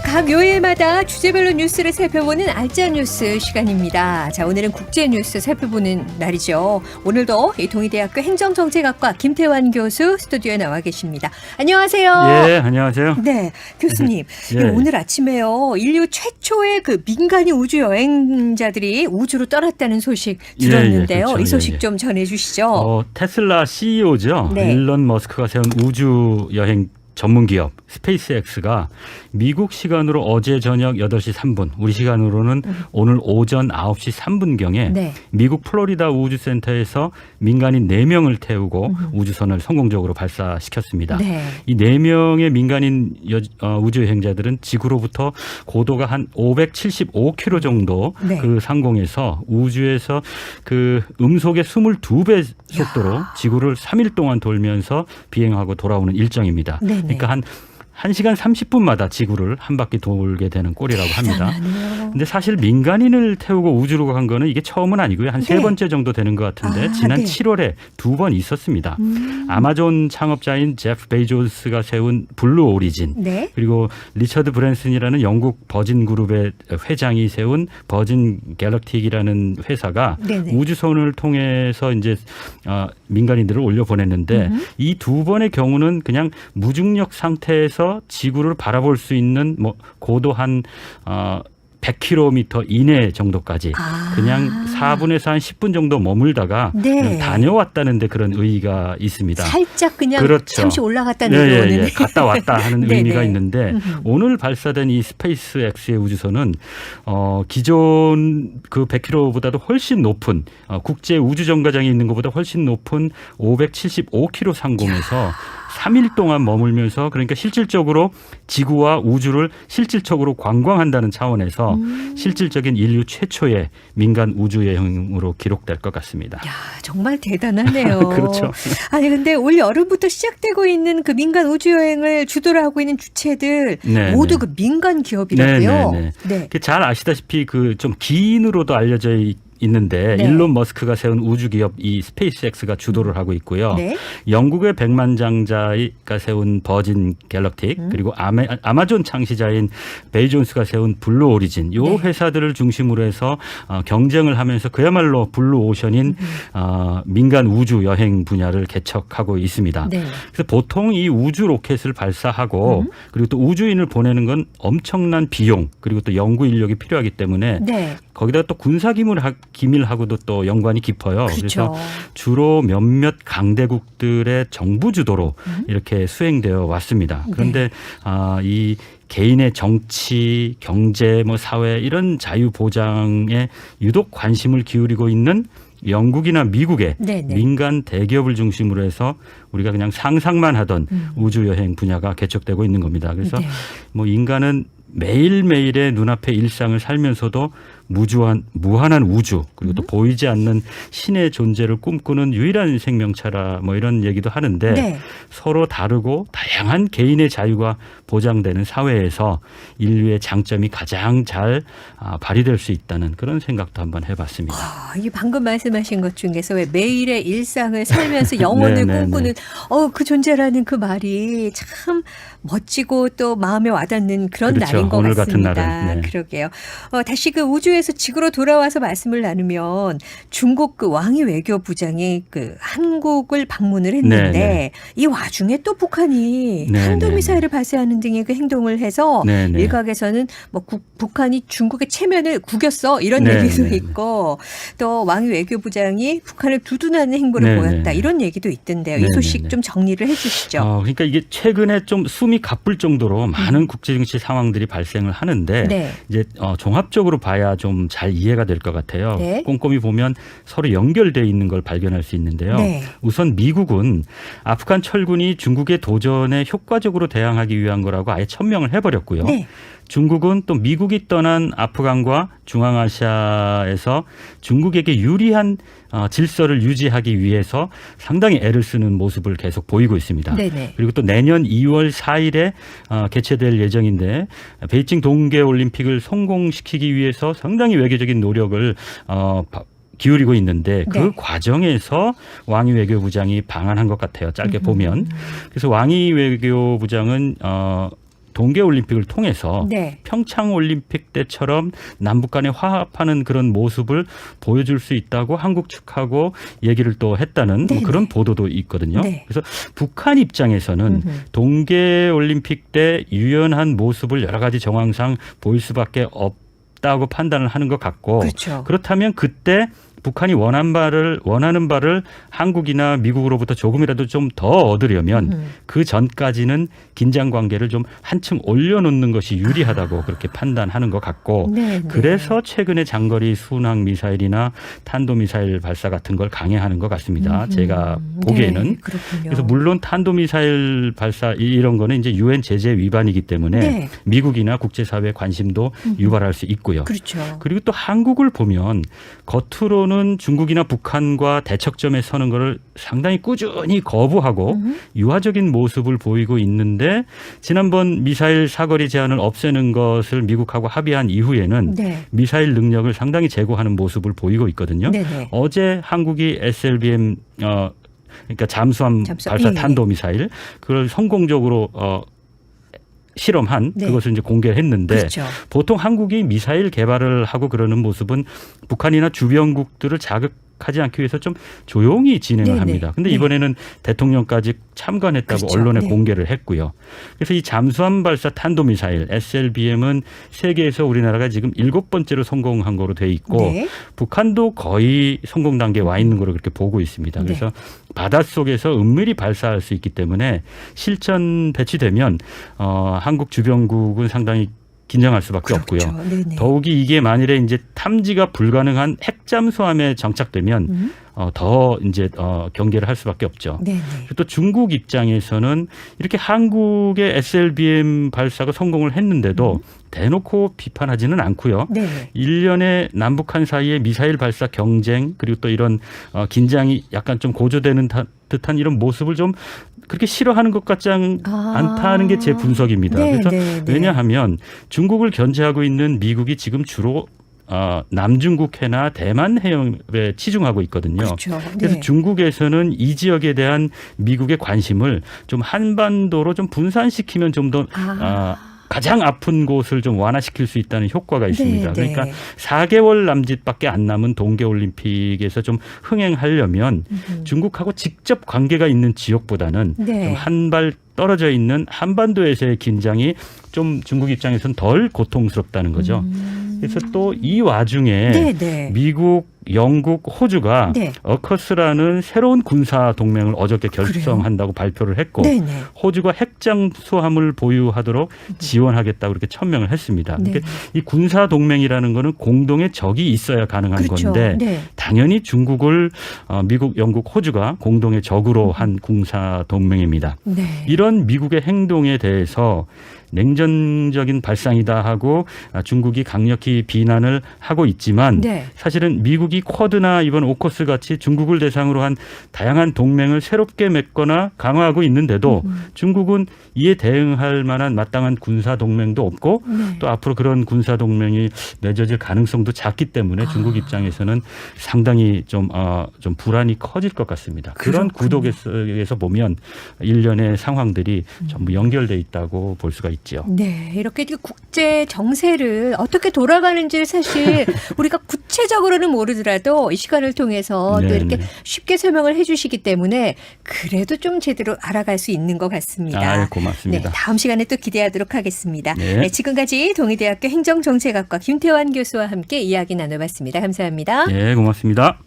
각 요일마다 주제별로 뉴스를 살펴보는 알짜 뉴스 시간입니다. 자, 오늘은 국제 뉴스 살펴보는 날이죠. 오늘도 이 동의대학교 행정정책학과 김태환 교수 스튜디오에 나와 계십니다. 안녕하세요. 예, 안녕하세요. 네, 교수님. 예. 오늘 아침에요. 인류 최초의 그 민간인 우주 여행자들이 우주로 떠났다는 소식 들었는데요. 예, 그렇죠. 이 소식 좀 전해주시죠. 테슬라 CEO죠. 네. 일론 머스크가 세운 우주 여행 전문 기업 스페이스X가 미국 시간으로 어제 저녁 8시 3분, 우리 시간으로는 오늘 오전 9시 3분경에 네. 미국 플로리다 우주센터에서 민간인 4명을 태우고 우주선을 성공적으로 발사시켰습니다. 네. 이 4명의 민간인 우주 여행자들은 지구로부터 고도가 한 575km 정도 네. 그 상공에서 우주에서 그 음속의 22배 속도로 지구를 3일 동안 돌면서 비행하고 돌아오는 일정입니다. 네네. 그러니까 한 1시간 30분마다 지구를 한 바퀴 돌게 되는 꼴이라고 합니다. 대단하네요. 근데 사실 민간인을 태우고 우주로 간 거는 이게 처음은 아니고요. 한 세 네. 번째 정도 되는 것 같은데 지난 네. 7월에 2번 있었습니다. 아마존 창업자인 제프 베이조스가 세운 블루 오리진, 네. 그리고 리처드 브랜슨이라는 영국 버진 그룹의 회장이 세운 버진 갤럭틱이라는 회사가 네네. 우주선을 통해서 이제 민간인들을 올려 보냈는데 이 2번의 경우는 그냥 무중력 상태에서 지구를 바라볼 수 있는 뭐 고도 한 100km 이내 정도까지 그냥 4분에서 한 10분 정도 머물다가 네. 그냥 다녀왔다는데 그런 의의가 있습니다. 살짝 그냥 그렇죠. 잠시 올라갔다는 예, 의미는. 예. 갔다 왔다 하는 네네. 의미가 있는데 오늘 발사된 이 스페이스X의 우주선은 기존 그 100km보다도 훨씬 높은 국제 우주 정거장에 있는 것보다 훨씬 높은 575km 상공에서 3일 동안 머물면서 그러니까 실질적으로 지구와 우주를 실질적으로 관광한다는 차원에서 실질적인 인류 최초의 민간 우주 여행으로 기록될 것 같습니다. 야, 정말 대단하네요. 그렇죠. 아니 근데 올 여름부터 시작되고 있는 그 민간 우주 여행을 주도를 하고 있는 주체들 네, 모두 네. 그 민간 기업이라고요. 네. 네. 잘 아시다시피 그 좀 기인으로도 알려져 있는데 네. 일론 머스크가 세운 우주 기업 이 스페이스X가 주도를 하고 있고요. 네. 영국의 백만장자가 세운 버진 갤럭틱 그리고 아마존 창시자인 베이존스가 세운 블루 오리진 이 네. 회사들을 중심으로 해서 경쟁을 하면서 그야말로 블루 오션인 민간 우주 여행 분야를 개척하고 있습니다. 네. 그래서 보통 이 우주 로켓을 발사하고 그리고 또 우주인을 보내는 건 엄청난 비용 그리고 또 연구 인력이 필요하기 때문에 네. 거기다가 또 군사 기밀하고도 또 연관이 깊어요. 그렇죠. 그래서 주로 몇몇 강대국들의 정부 주도로 이렇게 수행되어 왔습니다. 그런데 이 개인의 정치, 경제, 뭐 사회 이런 자유 보장에 유독 관심을 기울이고 있는 영국이나 미국의 네네. 민간 대기업을 중심으로 해서 우리가 그냥 상상만 하던 우주 여행 분야가 개척되고 있는 겁니다. 그래서 네. 뭐 인간은 매일매일의 눈앞의 일상을 살면서도 무한한 우주 그리고 또 보이지 않는 신의 존재를 꿈꾸는 유일한 생명체라 뭐 이런 얘기도 하는데 네. 서로 다르고 다양한 개인의 자유가 보장되는 사회에서 인류의 장점이 가장 잘 발휘될 수 있다는 그런 생각도 한번 해봤습니다. 이 방금 말씀하신 것 중에서 왜 매일의 일상을 살면서 영혼을 네, 꿈꾸는 그 존재라는 그 말이 참 멋지고 또 마음에 와닿는 그런 그렇죠. 날인 것 오늘 같습니다. 같은 날은. 네. 그러게요. 다시 그 우주에서 지구로 돌아와서 말씀을 나누면 중국 그 왕이 외교부장이 그 한국을 방문을 했는데 네. 이 와중에 또 북한이 네, 탄도미사일을 발사하는 등의 그 행동을 해서 네. 일각에서는 뭐 북한이 중국의 체면을 구겼어 이런 네, 얘기도 네. 있고 또 왕이 외교부장이 북한을 두둔하는 행보를 네, 보였다 네. 이런 얘기도 있던데요. 이 네, 소식 네. 좀 정리를 해주시죠. 그러니까 이게 최근에 좀 숨이 가쁠 정도로 많은 국제정치 상황들이 발생을 하는데 네. 이제 종합적으로 봐야 좀 잘 이해가 될 것 같아요. 네. 꼼꼼히 보면 서로 연결되어 있는 걸 발견할 수 있는데요. 네. 우선 미국은 아프간 철군이 중국의 도전에 효과적으로 대항하기 위한 거라고 아예 천명을 해버렸고요. 네. 중국은 또 미국이 떠난 아프간과 중앙아시아에서 중국에게 유리한 질서를 유지하기 위해서 상당히 애를 쓰는 모습을 계속 보이고 있습니다. 네네. 그리고 또 내년 2월 4일에 개최될 예정인데 베이징 동계올림픽을 성공시키기 위해서 상당히 외교적인 노력을 기울이고 있는데 그 네. 과정에서 왕이 외교부장이 방한한 것 같아요. 짧게 보면. 그래서 왕이 외교부장은 동계올림픽을 통해서 네. 평창올림픽 때처럼 남북 간에 화합하는 그런 모습을 보여줄 수 있다고 한국 측하고 얘기를 또 했다는 뭐 그런 보도도 있거든요. 네. 그래서 북한 입장에서는 동계올림픽 때 유연한 모습을 여러 가지 정황상 보일 수밖에 없다고 판단을 하는 것 같고 그렇죠. 그렇다면 그때 북한이 원하는 바를 한국이나 미국으로부터 조금이라도 좀 더 얻으려면 그 전까지는 긴장 관계를 좀 한층 올려놓는 것이 유리하다고 그렇게 판단하는 것 같고 네, 네. 그래서 최근에 장거리 순항 미사일이나 탄도미사일 발사 같은 걸 강행하는 것 같습니다. 제가 보기에는. 네, 그렇군요. 그래서 물론 탄도미사일 발사 이런 거는 이제 유엔 제재 위반이기 때문에 네. 미국이나 국제사회의 관심도 유발할 수 있고요. 그렇죠. 그리고 또 한국을 보면 겉으로는 중국이나 북한과 대척점에 서는 것을 상당히 꾸준히 거부하고 유화적인 모습을 보이고 있는데 지난번 미사일 사거리 제한을 없애는 것을 미국하고 합의한 이후에는 네. 미사일 능력을 상당히 제고하는 모습을 보이고 있거든요. 네네. 어제 한국이 SLBM 그러니까 잠수함 발사 예, 예. 탄도미사일 그걸 성공적으로 실험한 네. 그것을 이제 공개했는데 그렇죠. 보통 한국이 미사일 개발을 하고 그러는 모습은 북한이나 주변국들을 자극하지 않기 위해서 좀 조용히 진행을 네네. 합니다. 근데 네. 이번에는 대통령까지 참관했다고 그렇죠. 언론에 네. 공개를 했고요. 그래서 이 잠수함 발사 탄도미사일 SLBM은 세계에서 우리나라가 지금 7번째로 성공한 거로 돼 있고 네. 북한도 거의 성공 단계에 와 있는 거로 그렇게 보고 있습니다. 네. 그래서 바닷속에서 은밀히 발사할 수 있기 때문에 실전 배치되면 한국 주변국은 상당히 긴장할 수밖에 그렇죠. 없고요. 네네. 더욱이 이게 만일에 이제 탐지가 불가능한 핵잠수함에 정착되면 더 이제 경계를 할 수밖에 없죠. 네네. 그리고 또 중국 입장에서는 이렇게 한국의 SLBM 발사가 성공을 했는데도 대놓고 비판하지는 않고요. 네네. 일련의 남북한 사이의 미사일 발사 경쟁 그리고 또 이런 긴장이 약간 좀 고조되는 듯한 이런 모습을 좀 그렇게 싫어하는 것 같지 않다는 게 제 분석입니다. 네, 그래서 네, 네. 왜냐하면 중국을 견제하고 있는 미국이 지금 주로 남중국해나 대만 해협에 치중하고 있거든요. 그렇죠. 그래서 네. 중국에서는 이 지역에 대한 미국의 관심을 좀 한반도로 좀 분산시키면 좀 더 가장 아픈 곳을 좀 완화시킬 수 있다는 효과가 있습니다. 네, 네. 그러니까 4개월 남짓밖에 안 남은 동계올림픽에서 좀 흥행하려면 중국하고 직접 관계가 있는 지역보다는 네. 좀 한 발 떨어져 있는 한반도에서의 긴장이 좀 중국 입장에서는 덜 고통스럽다는 거죠. 그래서 또 이 와중에 네네. 미국, 영국, 호주가 네. 어커스라는 새로운 군사 동맹을 어저께 결성한다고 발표를 했고 네네. 호주가 핵잠수함을 보유하도록 지원하겠다고 그렇게 천명을 했습니다. 네. 그러니까 이 군사 동맹이라는 거는 공동의 적이 있어야 가능한 그렇죠. 건데 네. 당연히 중국을 미국, 영국, 호주가 공동의 적으로 한 군사 동맹입니다. 네. 이런 미국의 행동에 대해서 냉전적인 발상이다 하고 중국이 강력히 비난을 하고 있지만 네. 사실은 미국이 쿼드나 이번 오커스 같이 중국을 대상으로 한 다양한 동맹을 새롭게 맺거나 강화하고 있는데도 중국은 이에 대응할 만한 마땅한 군사 동맹도 없고 네. 또 앞으로 그런 군사 동맹이 맺어질 가능성도 작기 때문에 중국 입장에서는 상당히 좀 불안이 커질 것 같습니다. 그런 그렇군요. 구도에서 보면 일련의 상황들이 전부 연결돼 있다고 볼 수가 있죠. 네, 이렇게 국제 정세를 어떻게 돌아가는지를 사실 우리가 구체적으로는 모르더라도 이 시간을 통해서 또 네, 이렇게 네. 쉽게 설명을 해주시기 때문에 그래도 좀 제대로 알아갈 수 있는 것 같습니다. 고맙습니다. 네, 다음 시간에 또 기대하도록 하겠습니다. 네. 네, 지금까지 동의대학교 행정정책학과 김태환 교수와 함께 이야기 나눠봤습니다. 감사합니다. 네, 고맙습니다.